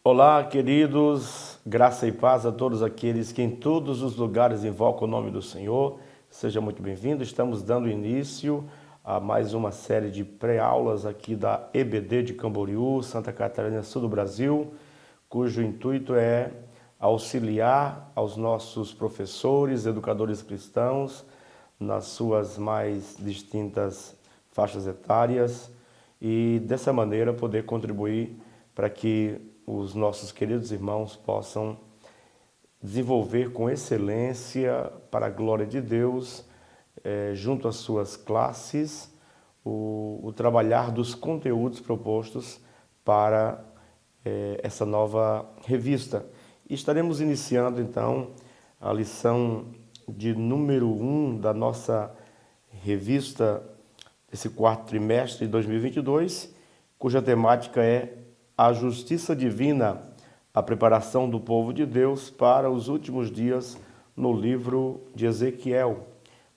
Olá, queridos, graça e paz a todos aqueles que em todos os lugares invocam o nome do Senhor. Seja muito bem-vindo. Estamos dando início a mais uma série de pré-aulas aqui da EBD de Camboriú, Santa Catarina, sul do Brasil, cujo intuito é auxiliar aos nossos professores, educadores cristãos, nas suas mais distintas faixas etárias e dessa maneira poder contribuir para que os nossos queridos irmãos possam desenvolver com excelência, para a glória de Deus, junto às suas classes, o trabalhar dos conteúdos propostos para essa nova revista. E estaremos iniciando então a lição de número 1 da nossa revista desse quarto trimestre de 2022, cuja temática é a justiça divina, a preparação do povo de Deus para os últimos dias no livro de Ezequiel.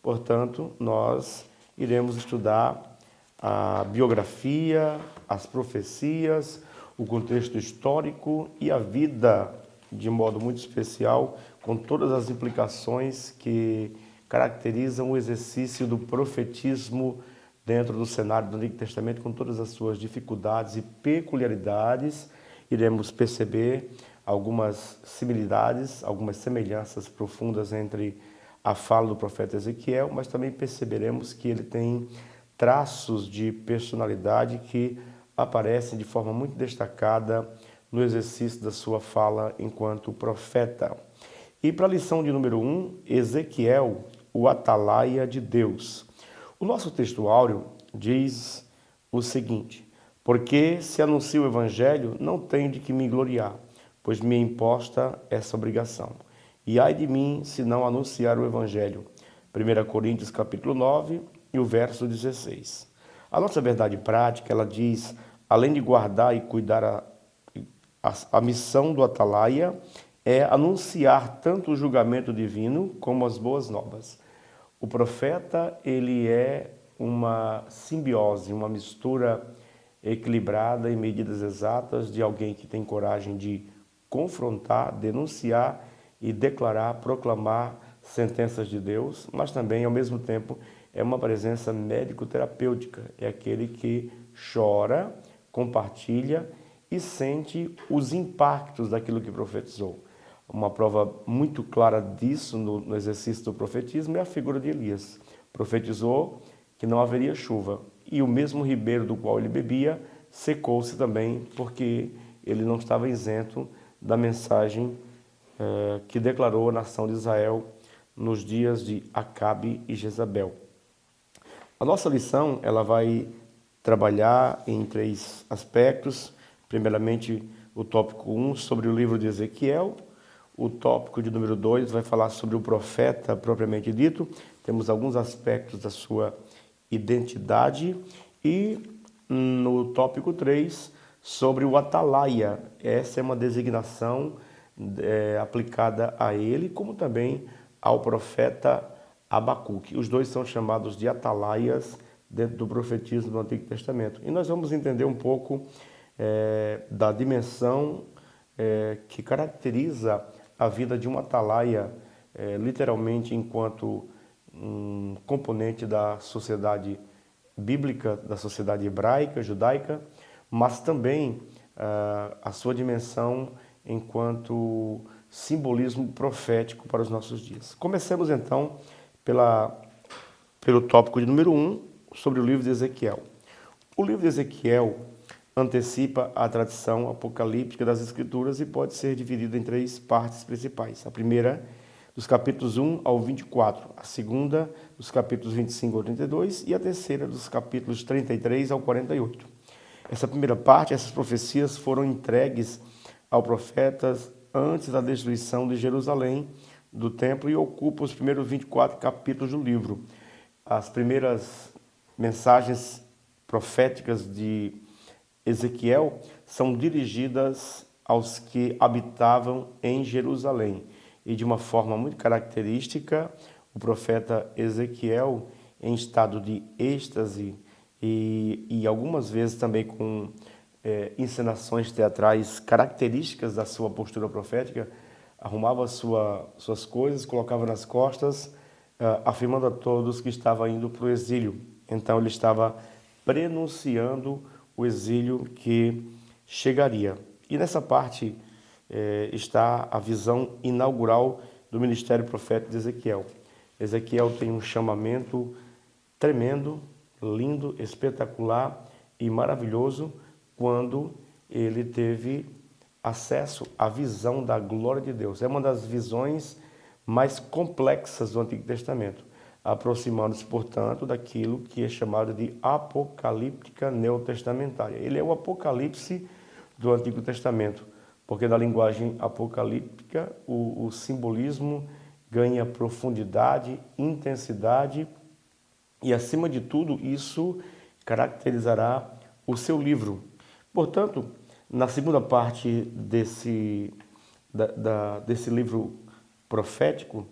Portanto, nós iremos estudar a biografia, as profecias, o contexto histórico e a vida de modo muito especial, com todas as implicações que caracterizam o exercício do profetismo dentro do cenário do Antigo Testamento, com todas as suas dificuldades e peculiaridades. Iremos perceber algumas similaridades, algumas semelhanças profundas entre a fala do profeta Ezequiel, mas também perceberemos que ele tem traços de personalidade que aparecem de forma muito destacada no exercício da sua fala enquanto profeta. E para a lição de número 1, Ezequiel, o atalaia de Deus. O nosso texto áureo diz o seguinte: porque se anuncio o evangelho, não tenho de que me gloriar, pois me é imposta essa obrigação. E ai de mim se não anunciar o evangelho. 1 Coríntios capítulo 9 e o verso 16. A nossa verdade prática, ela diz, além de guardar e cuidar a missão do atalaia, é anunciar tanto o julgamento divino como as boas novas. O profeta, ele é uma simbiose, uma mistura equilibrada e medidas exatas de alguém que tem coragem de confrontar, denunciar e declarar, proclamar sentenças de Deus, mas também, ao mesmo tempo, é uma presença médico-terapêutica. É aquele que chora, compartilha e sente os impactos daquilo que profetizou. Uma prova muito clara disso no exercício do profetismo é a figura de Elias. Profetizou que não haveria chuva e o mesmo ribeiro do qual ele bebia secou-se também, porque ele não estava isento da mensagem que declarou a nação de Israel nos dias de Acabe e Jezabel. A nossa lição, ela vai trabalhar em 3 aspectos. Primeiramente, o tópico 1 sobre o livro de Ezequiel. O tópico de número 2 vai falar sobre o profeta propriamente dito. Temos alguns aspectos da sua identidade. E no tópico 3, sobre o atalaia. Essa é uma designação aplicada a ele, como também ao profeta Abacuque. Os dois são chamados de atalaias dentro do profetismo do Antigo Testamento. E nós vamos entender um pouco da dimensão que caracteriza a vida de um atalaia, literalmente enquanto um componente da sociedade bíblica, da sociedade hebraica, judaica, mas também a sua dimensão enquanto simbolismo profético para os nossos dias. Comecemos então pelo tópico de número 1, sobre o livro de Ezequiel. O livro de Ezequiel antecipa a tradição apocalíptica das Escrituras e pode ser dividido em 3 partes principais. A primeira, dos capítulos 1 ao 24. A segunda, dos capítulos 25 ao 32. E a terceira, dos capítulos 33 ao 48. Essa primeira parte, essas profecias foram entregues ao profeta antes da destruição de Jerusalém, do templo, e ocupam os primeiros 24 capítulos do livro. As primeiras mensagens proféticas de Ezequiel são dirigidas aos que habitavam em Jerusalém. E de uma forma muito característica, o profeta Ezequiel, em estado de êxtase e algumas vezes também com encenações teatrais características da sua postura profética, arrumava suas coisas, colocava nas costas, afirmando a todos que estava indo para o exílio. Então ele estava prenunciando o exílio que chegaria. E nessa parte está a visão inaugural do ministério profético de Ezequiel. Ezequiel tem um chamamento tremendo, lindo, espetacular e maravilhoso quando ele teve acesso à visão da glória de Deus. É uma das visões mais complexas do Antigo Testamento, aproximando-se, portanto, daquilo que é chamado de apocalíptica neotestamentária. Ele é o apocalipse do Antigo Testamento, porque na linguagem apocalíptica o simbolismo ganha profundidade, intensidade e, acima de tudo, isso caracterizará o seu livro. Portanto, na segunda parte desse livro profético,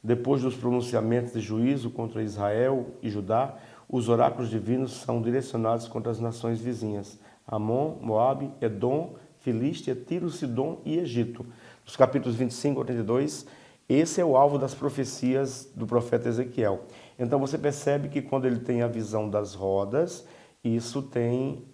depois dos pronunciamentos de juízo contra Israel e Judá, os oráculos divinos são direcionados contra as nações vizinhas: Amon, Moabe, Edom, Filístia, Tiro, Sidom e Egito. Dos capítulos 25 ao 32, esse é o alvo das profecias do profeta Ezequiel. Então você percebe que quando ele tem a visão das rodas, isso tem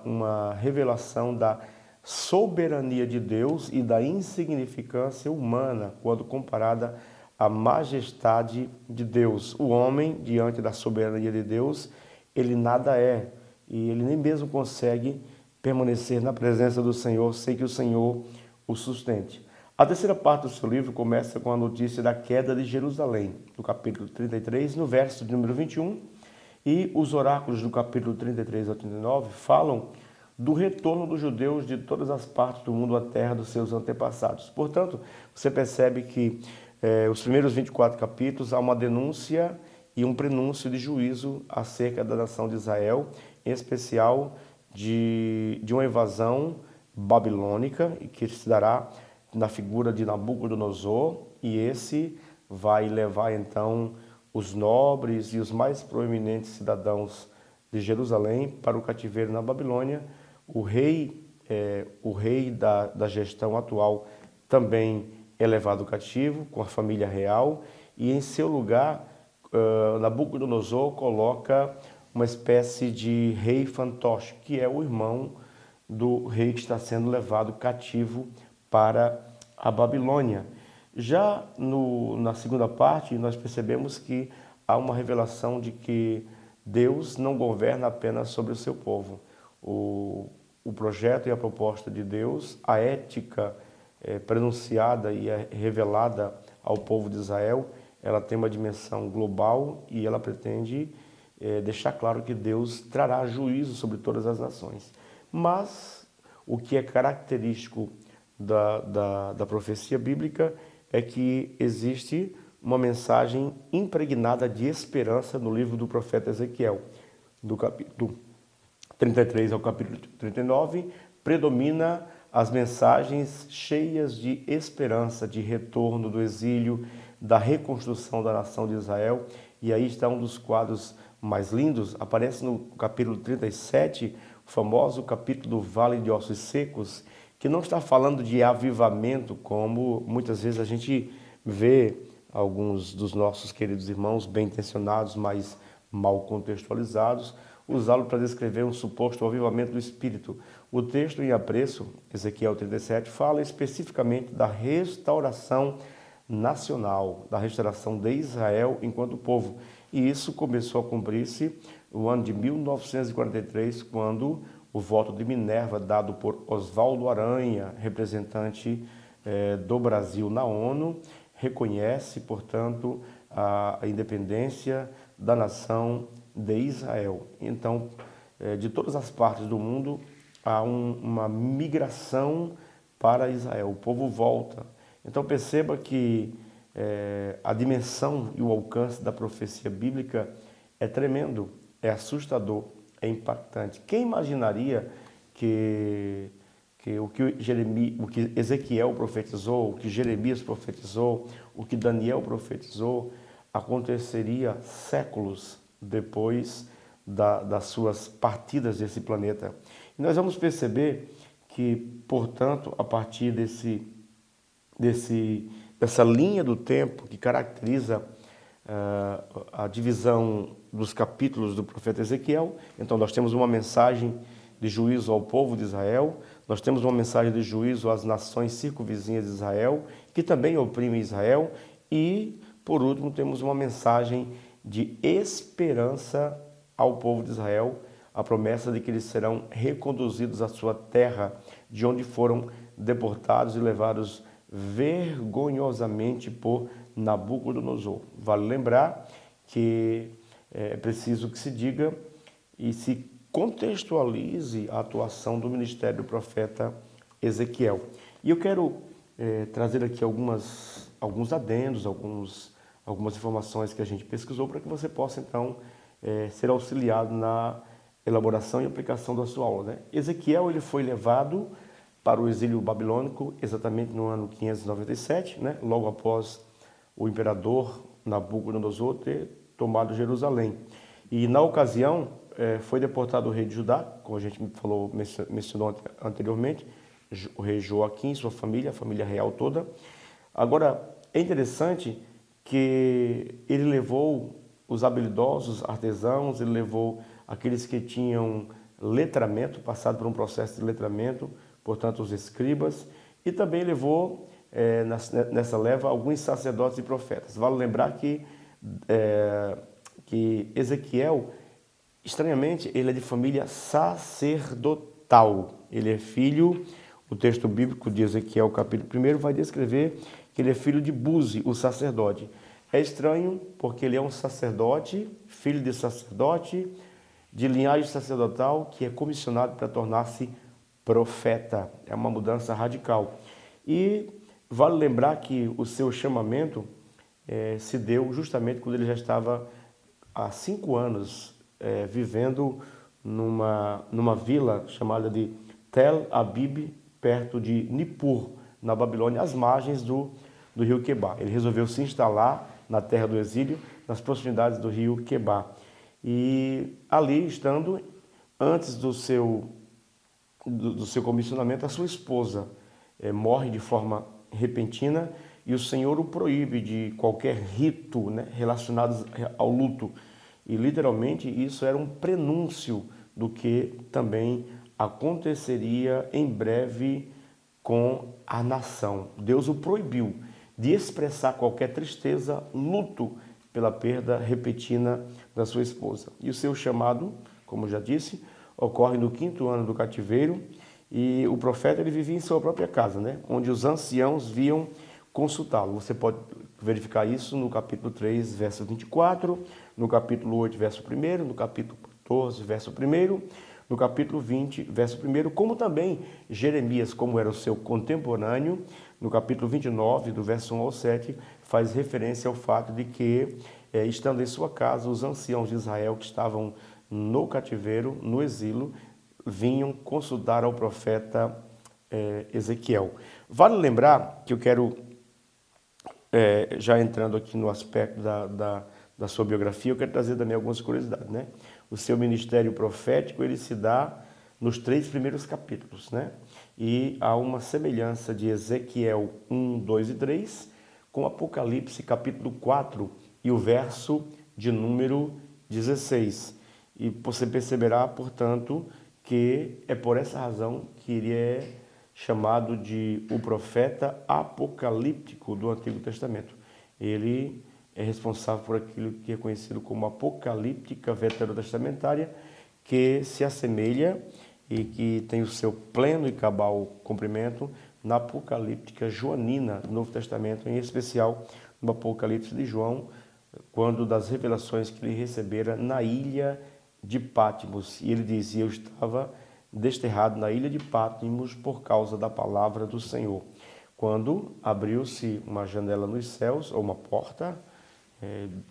uma revelação da soberania de Deus e da insignificância humana quando comparada à majestade de Deus. O homem, diante da soberania de Deus, ele nada é e ele nem mesmo consegue permanecer na presença do Senhor sem que o Senhor o sustente. A terceira parte do seu livro começa com a notícia da queda de Jerusalém, no capítulo 33, no verso de número 21, e os oráculos do capítulo 33 ao 39 falam do retorno dos judeus de todas as partes do mundo à terra dos seus antepassados. Portanto, você percebe que os primeiros 24 capítulos há uma denúncia e um prenúncio de juízo acerca da nação de Israel, em especial de uma invasão babilônica, que se dará na figura de Nabucodonosor, e esse vai levar então os nobres e os mais proeminentes cidadãos de Jerusalém para o cativeiro na Babilônia. O rei da gestão atual também é levado cativo com a família real, e em seu lugar Nabucodonosor coloca uma espécie de rei fantoche, que é o irmão do rei que está sendo levado cativo para a Babilônia. Já na segunda parte, nós percebemos que há uma revelação de que Deus não governa apenas sobre o seu povo. O projeto e a proposta de Deus, a ética pronunciada e revelada ao povo de Israel, ela tem uma dimensão global e ela pretende deixar claro que Deus trará juízo sobre todas as nações. Mas o que é característico da profecia bíblica é que existe uma mensagem impregnada de esperança no livro do profeta Ezequiel. Do capítulo 33 ao capítulo 39, predomina as mensagens cheias de esperança, de retorno do exílio, da reconstrução da nação de Israel. E aí está um dos quadros mais lindos, aparece no capítulo 37, o famoso capítulo do Vale de Ossos Secos, que não está falando de avivamento, como muitas vezes a gente vê alguns dos nossos queridos irmãos bem-intencionados, mas mal contextualizados, usá-lo para descrever um suposto avivamento do Espírito. O texto em apreço, Ezequiel 37, fala especificamente da restauração nacional, da restauração de Israel enquanto povo. E isso começou a cumprir-se no ano de 1943, quando o voto de Minerva, dado por Oswaldo Aranha, representante do Brasil na ONU, reconhece, portanto, a independência da nação de Israel. Então, de todas as partes do mundo, há uma migração para Israel. O povo volta. Então, perceba que a dimensão e o alcance da profecia bíblica é tremendo, é assustador, é impactante. Quem imaginaria que o que Ezequiel profetizou, o que Jeremias profetizou, o que Daniel profetizou, aconteceria séculos depois das suas partidas desse planeta? E nós vamos perceber que, portanto, a partir dessa linha do tempo que caracteriza a divisão dos capítulos do profeta Ezequiel, então nós temos uma mensagem de juízo ao povo de Israel, nós temos uma mensagem de juízo às nações circunvizinhas de Israel, que também oprimem Israel, e, por último, temos uma mensagem de esperança ao povo de Israel, a promessa de que eles serão reconduzidos à sua terra, de onde foram deportados e levados vergonhosamente por Nabucodonosor. Vale lembrar que é preciso que se diga e se contextualize a atuação do ministério do profeta Ezequiel. E eu quero trazer aqui alguns adendos, algumas informações que a gente pesquisou para que você possa, então, ser auxiliado na elaboração e aplicação da sua aula, né? Ezequiel ele foi levado para o exílio babilônico exatamente no ano 597, né? Logo após o imperador Nabucodonosor ter tomado Jerusalém. E na ocasião foi deportado o rei de Judá, como a gente mencionou anteriormente, o rei Joaquim, sua família, a família real toda. Agora, é interessante que ele levou os habilidosos artesãos, ele levou aqueles que tinham letramento, passado por um processo de letramento, portanto os escribas, e também levou nessa leva alguns sacerdotes e profetas. Vale lembrar que Ezequiel, estranhamente, ele é de família sacerdotal. Ele é filho, o texto bíblico de Ezequiel, capítulo 1, vai descrever que ele é filho de Buzi, o sacerdote. É estranho porque ele é um sacerdote, filho de sacerdote, de linhagem sacerdotal, que é comissionado para tornar-se profeta. É uma mudança radical. E vale lembrar que o seu chamamento se deu justamente quando ele já estava há 5 anos vivendo numa vila chamada de Tel Abib, perto de Nippur, na Babilônia, às margens do rio Quebar. Ele resolveu se instalar na terra do exílio, nas proximidades do rio Quebar. E ali, estando, antes do seu comissionamento, a sua esposa morre de forma repentina e o Senhor o proíbe de qualquer rito, né, relacionado ao luto. E literalmente isso era um prenúncio do que também aconteceria em breve com a nação. Deus o proibiu de expressar qualquer tristeza, luto pela perda repentina da sua esposa. E o seu chamado, como já disse, ocorre no 5º ano do cativeiro, e o profeta ele vivia em sua própria casa, né, onde os anciãos viam consultá-lo. Você pode verificar isso no capítulo 3, verso 24, no capítulo 8, verso 1, no capítulo 14, verso 1, no capítulo 20, verso 1, como também Jeremias, como era o seu contemporâneo, no capítulo 29, do verso 1 ao 7, faz referência ao fato de que, estando em sua casa, os anciãos de Israel que estavam no cativeiro, no exílio, vinham consultar ao profeta Ezequiel. Vale lembrar que eu quero, já entrando aqui no aspecto da sua biografia, eu quero trazer também algumas curiosidades, né? O seu ministério profético, ele se dá nos 3 primeiros capítulos, né? E há uma semelhança de Ezequiel 1, 2 e 3 com Apocalipse, capítulo 4 e o verso de número 16. E você perceberá, portanto, que é por essa razão que ele é chamado de o profeta apocalíptico do Antigo Testamento. Ele é responsável por aquilo que é conhecido como apocalíptica veterotestamentária, que se assemelha e que tem o seu pleno e cabal cumprimento na apocalíptica joanina do Novo Testamento, em especial no Apocalipse de João, quando das revelações que ele recebera na ilha de Patmos. E ele dizia: eu estava desterrado na ilha de Patmos por causa da palavra do Senhor. Quando abriu-se uma janela nos céus, ou uma porta,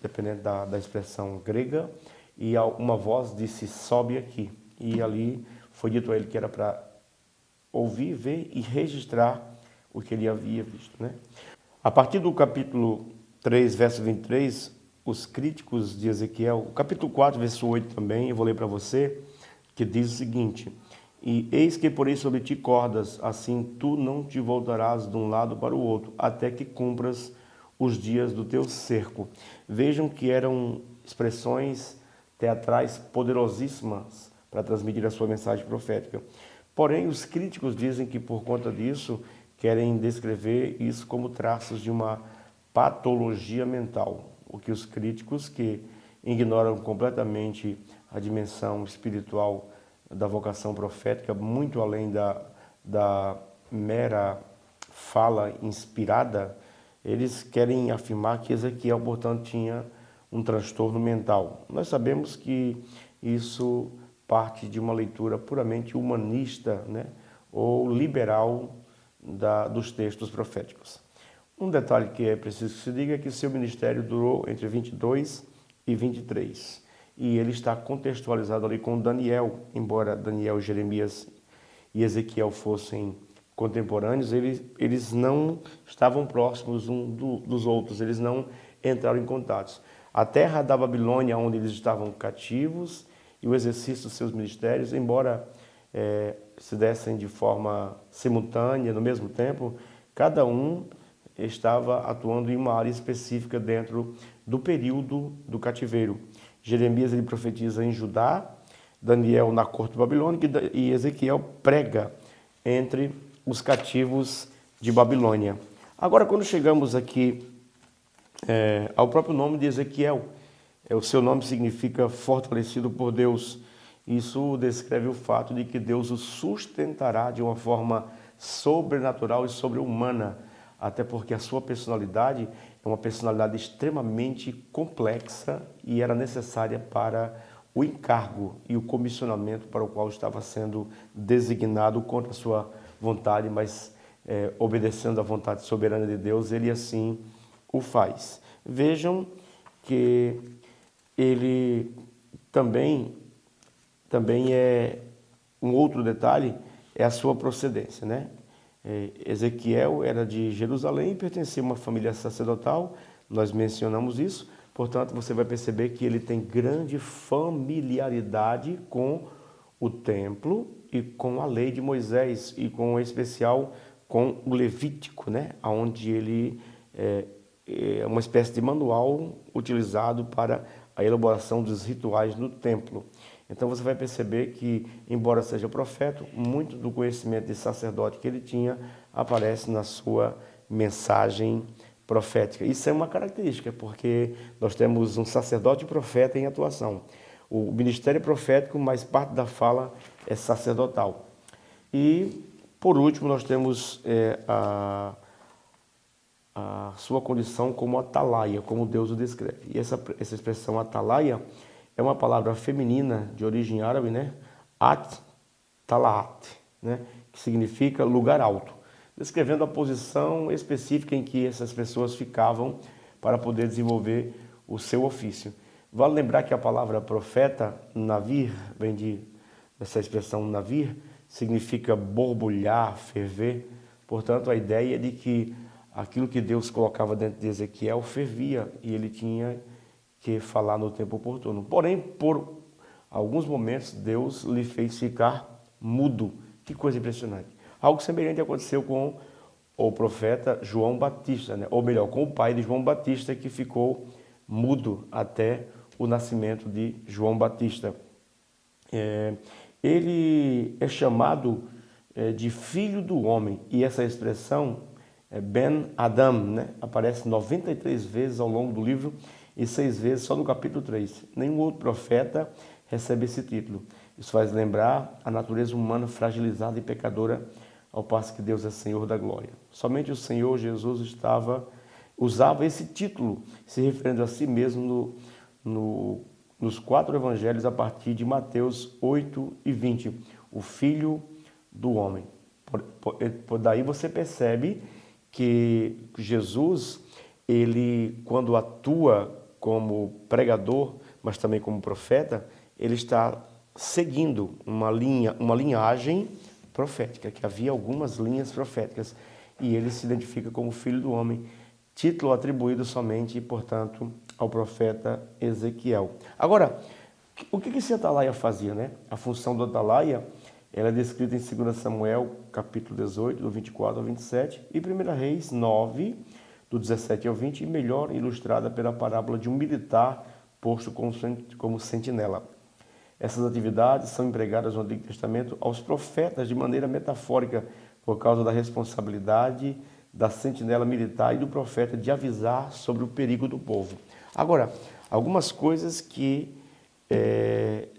dependendo da expressão grega, e uma voz disse: sobe aqui. E ali foi dito a ele que era para ouvir, ver e registrar o que ele havia visto, né? A partir do capítulo 3, verso 23, os críticos de Ezequiel, o capítulo 4, verso 8 também, eu vou ler para você, que diz o seguinte: E eis que porei sobre ti cordas, assim tu não te voltarás de um lado para o outro, até que cumpras os dias do teu cerco. Vejam que eram expressões teatrais poderosíssimas para transmitir a sua mensagem profética. Porém, os críticos dizem que por conta disso querem descrever isso como traços de uma patologia mental, o que os críticos que ignoram completamente a dimensão espiritual da vocação profética, muito além da mera fala inspirada, eles querem afirmar que Ezequiel, portanto, tinha um transtorno mental. Nós sabemos que isso parte de uma leitura puramente humanista, né, ou liberal dos textos proféticos. Um detalhe que é preciso que se diga é que seu ministério durou entre 22 e 23. E ele está contextualizado ali com Daniel, embora Daniel, Jeremias e Ezequiel fossem contemporâneos, eles não estavam próximos dos outros, eles não entraram em contatos. A terra da Babilônia, onde eles estavam cativos, e o exercício dos seus ministérios, embora se dessem de forma simultânea, no mesmo tempo, cada um estava atuando em uma área específica dentro do período do cativeiro. Jeremias ele profetiza em Judá, Daniel na corte babilônica e Ezequiel prega entre os cativos de Babilônia. Agora, quando chegamos aqui ao próprio nome de Ezequiel, o seu nome significa fortalecido por Deus. Isso descreve o fato de que Deus o sustentará de uma forma sobrenatural e sobre-humana, até porque a sua personalidade é uma personalidade extremamente complexa e era necessária para o encargo e o comissionamento para o qual estava sendo designado contra a sua vontade, mas obedecendo à vontade soberana de Deus, ele assim o faz. Vejam que ele também é um outro detalhe, é a sua procedência, né? Ezequiel era de Jerusalém e pertencia a uma família sacerdotal, nós mencionamos isso, portanto você vai perceber que ele tem grande familiaridade com o templo e com a lei de Moisés e com, em especial, com o Levítico, né? Onde ele é uma espécie de manual utilizado para a elaboração dos rituais no templo. Então você vai perceber que, embora seja profeta, muito do conhecimento de sacerdote que ele tinha aparece na sua mensagem profética. Isso é uma característica, porque nós temos um sacerdote e profeta em atuação. O ministério é profético, mas parte da fala é sacerdotal. E, por último, nós temos a sua condição como atalaia, como Deus o descreve. E essa expressão atalaia é uma palavra feminina de origem árabe, né? At-talaat, né? Que significa lugar alto, descrevendo a posição específica em que essas pessoas ficavam para poder desenvolver o seu ofício. Vale lembrar que a palavra profeta, navir, vem dessa expressão navir, significa borbulhar, ferver. Portanto, a ideia é de que aquilo que Deus colocava dentro de Ezequiel fervia e ele tinha que falar no tempo oportuno. Porém, por alguns momentos, Deus lhe fez ficar mudo. Que coisa impressionante. Algo semelhante aconteceu com o profeta João Batista, né? Ou melhor, com o pai de João Batista, que ficou mudo até o nascimento de João Batista. Ele é chamado de filho do homem, e essa expressão, Ben Adam, né? Aparece 93 vezes ao longo do livro, e 6 vezes só no capítulo 3. Nenhum outro profeta recebe esse título. Isso faz lembrar a natureza humana fragilizada e pecadora, ao passo que Deus é Senhor da glória. Somente o Senhor Jesus usava esse título, se referindo a si mesmo nos 4 evangelhos a partir de Mateus 8 e 20. O Filho do Homem. Por daí você percebe que Jesus, ele, quando atua como pregador, mas também como profeta, ele está seguindo uma linhagem profética, que havia algumas linhas proféticas, e ele se identifica como Filho do Homem, título atribuído somente, portanto, ao profeta Ezequiel. Agora, o que esse atalaia fazia, né? A função do atalaia Ela é descrita em 2 Samuel, capítulo 18, do 24 ao 27, e 1 Reis 9, do 17 ao 20, e melhor ilustrada pela parábola de um militar posto como sentinela. Essas atividades são empregadas no Antigo Testamento aos profetas de maneira metafórica, por causa da responsabilidade da sentinela militar e do profeta de avisar sobre o perigo do povo. Agora, algumas coisas que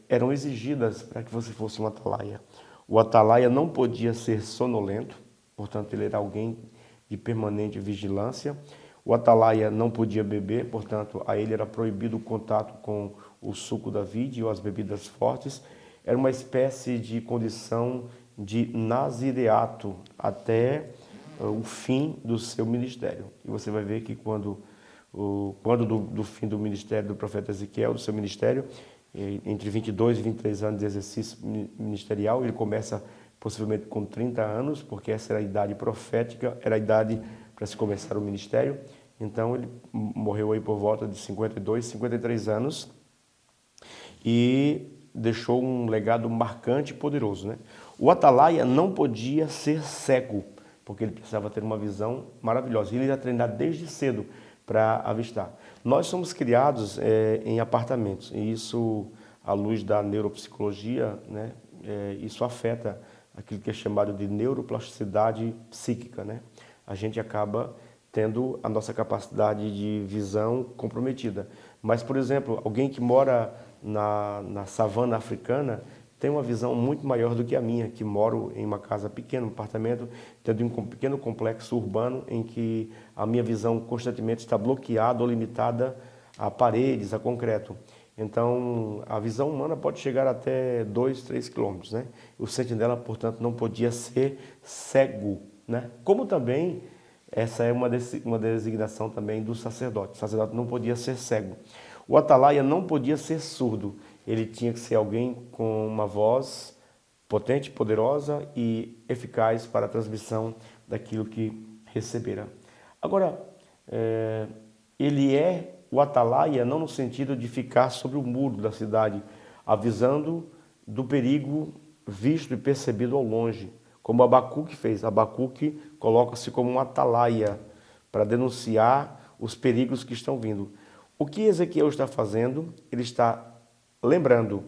eram exigidas para que você fosse um atalaia. O atalaia não podia ser sonolento, portanto ele era alguém de permanente vigilância. O atalaia não podia beber, portanto a ele era proibido o contato com o suco da vide ou as bebidas fortes. Era uma espécie de condição de nazireato até o fim do seu ministério. E você vai ver que quando do fim do ministério do profeta Ezequiel, do seu ministério, entre 22 e 23 anos de exercício ministerial, ele começa possivelmente com 30 anos, porque essa era a idade profética, era a idade para se começar o ministério. Então ele morreu aí por volta de 52, 53 anos e deixou um legado marcante e poderoso, né? O atalaia não podia ser cego, porque ele precisava ter uma visão maravilhosa. Ele ia treinar desde cedo para avistar. Nós somos criados em apartamentos, e isso, à luz da neuropsicologia, né, isso afeta aquilo que é chamado de neuroplasticidade psíquica, né? A gente acaba tendo a nossa capacidade de visão comprometida. Mas, por exemplo, alguém que mora na savana africana tem uma visão muito maior do que a minha, que moro em uma casa pequena, um apartamento, tendo um pequeno complexo urbano em que a minha visão constantemente está bloqueada ou limitada a paredes, a concreto. Então, a visão humana pode chegar até 2, 3 quilômetros, né? O sentinela, portanto, não podia ser cego, né? Como também, essa é uma designação também do sacerdote. O sacerdote não podia ser cego. O atalaia não podia ser surdo. Ele tinha que ser alguém com uma voz potente, poderosa e eficaz para a transmissão daquilo que recebera. Agora, ele é o atalaia não no sentido de ficar sobre o muro da cidade, avisando do perigo visto e percebido ao longe, como Abacuque fez. Abacuque coloca-se como um atalaia para denunciar os perigos que estão vindo. O que Ezequiel está fazendo? Ele está lembrando,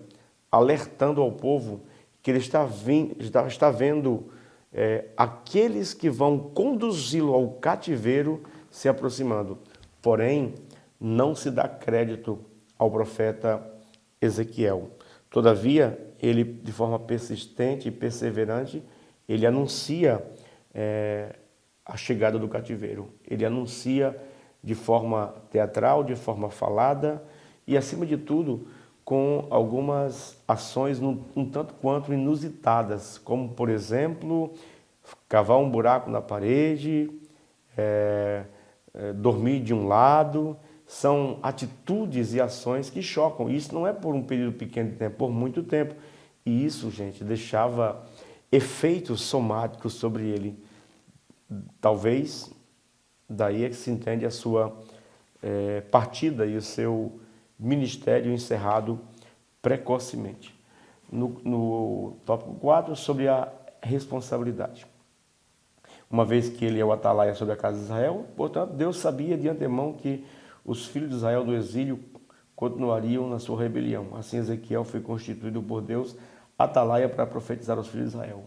alertando ao povo que ele está vendo aqueles que vão conduzi-lo ao cativeiro se aproximando. Porém, não se dá crédito ao profeta Ezequiel. Todavia, ele, de forma persistente e perseverante, ele anuncia a chegada do cativeiro. Ele anuncia de forma teatral, de forma falada e, acima de tudo, com algumas ações um tanto quanto inusitadas, como, por exemplo, cavar um buraco na parede, dormir de um lado. São atitudes e ações que chocam. Isso não é por um período pequeno de tempo, por muito tempo. E isso, gente, deixava efeitos somáticos sobre ele. Talvez daí é que se entende a sua partida e o seu ministério encerrado precocemente. No tópico 4, sobre a responsabilidade. Uma vez que ele é o atalaia sobre a casa de Israel, portanto, Deus sabia de antemão que os filhos de Israel do exílio continuariam na sua rebelião. Assim, Ezequiel foi constituído por Deus atalaia para profetizar aos filhos de Israel.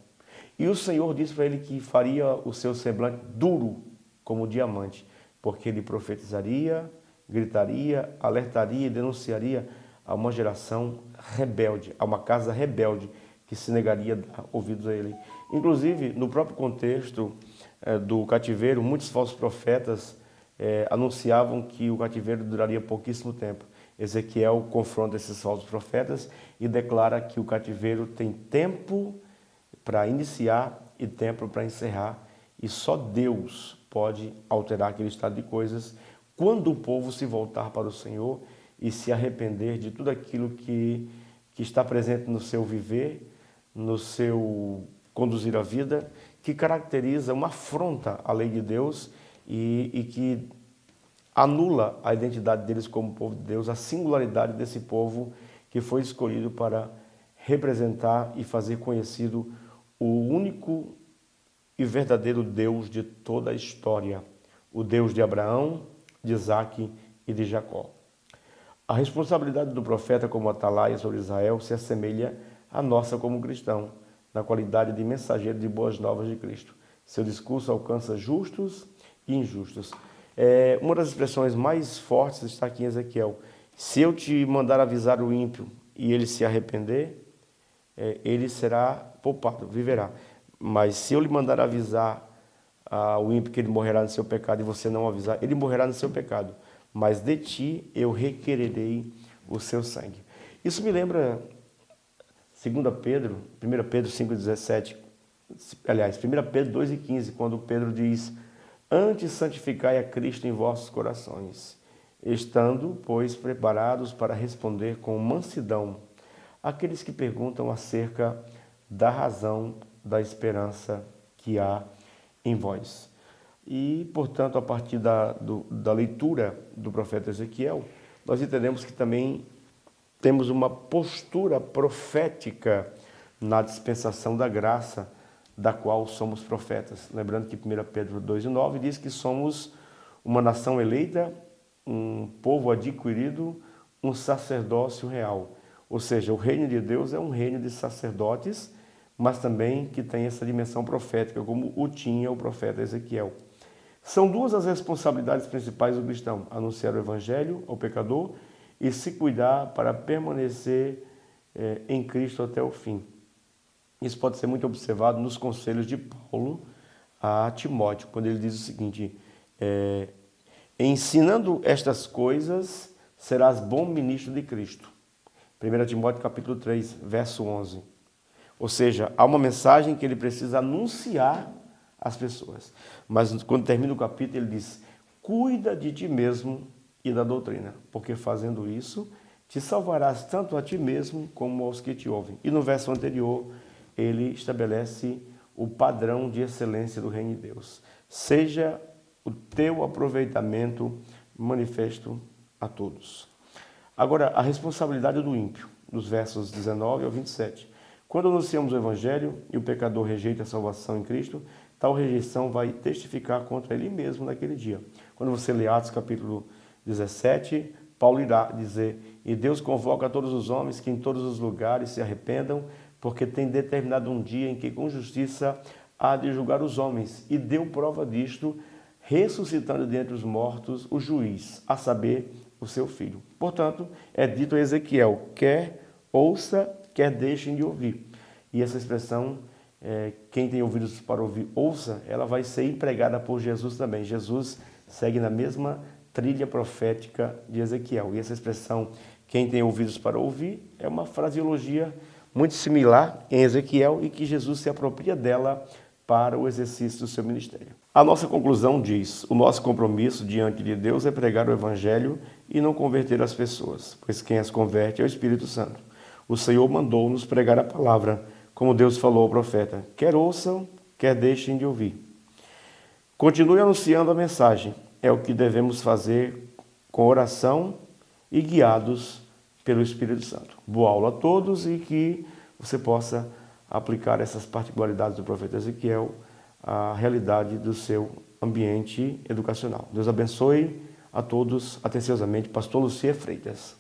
E o Senhor disse para ele que faria o seu semblante duro como diamante, porque ele profetizaria, gritaria, alertaria e denunciaria a uma geração rebelde, a uma casa rebelde que se negaria a dar ouvidos a ele. Inclusive, no próprio contexto do cativeiro, muitos falsos profetas anunciavam que o cativeiro duraria pouquíssimo tempo. Ezequiel confronta esses falsos profetas e declara que o cativeiro tem tempo para iniciar e tempo para encerrar, e só Deus pode alterar aquele estado de coisas quando o povo se voltar para o Senhor e se arrepender de tudo aquilo que está presente no seu viver, no seu conduzir a vida, que caracteriza uma afronta à lei de Deus e que anula a identidade deles como povo de Deus, a singularidade desse povo que foi escolhido para representar e fazer conhecido o único e verdadeiro Deus de toda a história, o Deus de Abraão, de Isaque e de Jacó. A responsabilidade do profeta como atalaia sobre Israel se assemelha à nossa como cristão, na qualidade de mensageiro de boas novas de Cristo. Seu discurso alcança justos e injustos. Uma das expressões mais fortes está aqui em Ezequiel. Se eu te mandar avisar o ímpio e ele se arrepender, ele será poupado, viverá. Mas se eu lhe mandar avisar o ímpio que ele morrerá no seu pecado e você não avisar, ele morrerá no seu pecado. Mas de ti eu requererei o seu sangue. Isso me lembra 2 Pedro, 1 Pedro 5,17, aliás, 1 Pedro 2,15, quando Pedro diz: antes santificai a Cristo em vossos corações, estando, pois, preparados para responder com mansidão àqueles que perguntam acerca da razão da esperança que há em vós. E, portanto, a partir da leitura do profeta Ezequiel, nós entendemos que também temos uma postura profética na dispensação da graça, da qual somos profetas. Lembrando que 1 Pedro 2,9 diz que somos uma nação eleita, um povo adquirido, um sacerdócio real. Ou seja, o reino de Deus é um reino de sacerdotes, mas também que tem essa dimensão profética, como o tinha o profeta Ezequiel. São duas as responsabilidades principais do cristão: anunciar o evangelho ao pecador e se cuidar para permanecer em Cristo até o fim. Isso pode ser muito observado nos conselhos de Paulo a Timóteo, quando ele diz o seguinte: ensinando estas coisas, serás bom ministro de Cristo. 1 Timóteo capítulo 3, verso 11. Ou seja, há uma mensagem que ele precisa anunciar às pessoas. Mas quando termina o capítulo, ele diz: cuida de ti mesmo e da doutrina, porque fazendo isso, te salvarás tanto a ti mesmo como aos que te ouvem. E no verso anterior, ele estabelece o padrão de excelência do reino de Deus. Seja o teu aproveitamento manifesto a todos. Agora, a responsabilidade do ímpio, dos versos 19 ao 27. Quando anunciamos o evangelho e o pecador rejeita a salvação em Cristo, tal rejeição vai testificar contra ele mesmo naquele dia. Quando você lê Atos capítulo 17, Paulo irá dizer: e Deus convoca a todos os homens que em todos os lugares se arrependam, porque tem determinado um dia em que com justiça há de julgar os homens, e deu prova disto, ressuscitando dentre os mortos o juiz, a saber, o seu filho. Portanto, é dito a Ezequiel: quer ouça, quer deixem de ouvir. E essa expressão, quem tem ouvidos para ouvir, ouça, ela vai ser empregada por Jesus também. Jesus segue na mesma trilha profética de Ezequiel. E essa expressão, quem tem ouvidos para ouvir, é uma fraseologia muito similar em Ezequiel e que Jesus se apropria dela para o exercício do seu ministério. A nossa conclusão diz: o nosso compromisso diante de Deus é pregar o evangelho e não converter as pessoas, pois quem as converte é o Espírito Santo. O Senhor mandou-nos pregar a palavra, como Deus falou ao profeta: quer ouçam, quer deixem de ouvir. Continue anunciando a mensagem, é o que devemos fazer com oração e guiados pelo Espírito Santo. Boa aula a todos e que você possa aplicar essas particularidades do profeta Ezequiel à realidade do seu ambiente educacional. Deus abençoe a todos atenciosamente. Pastor Lucia Freitas.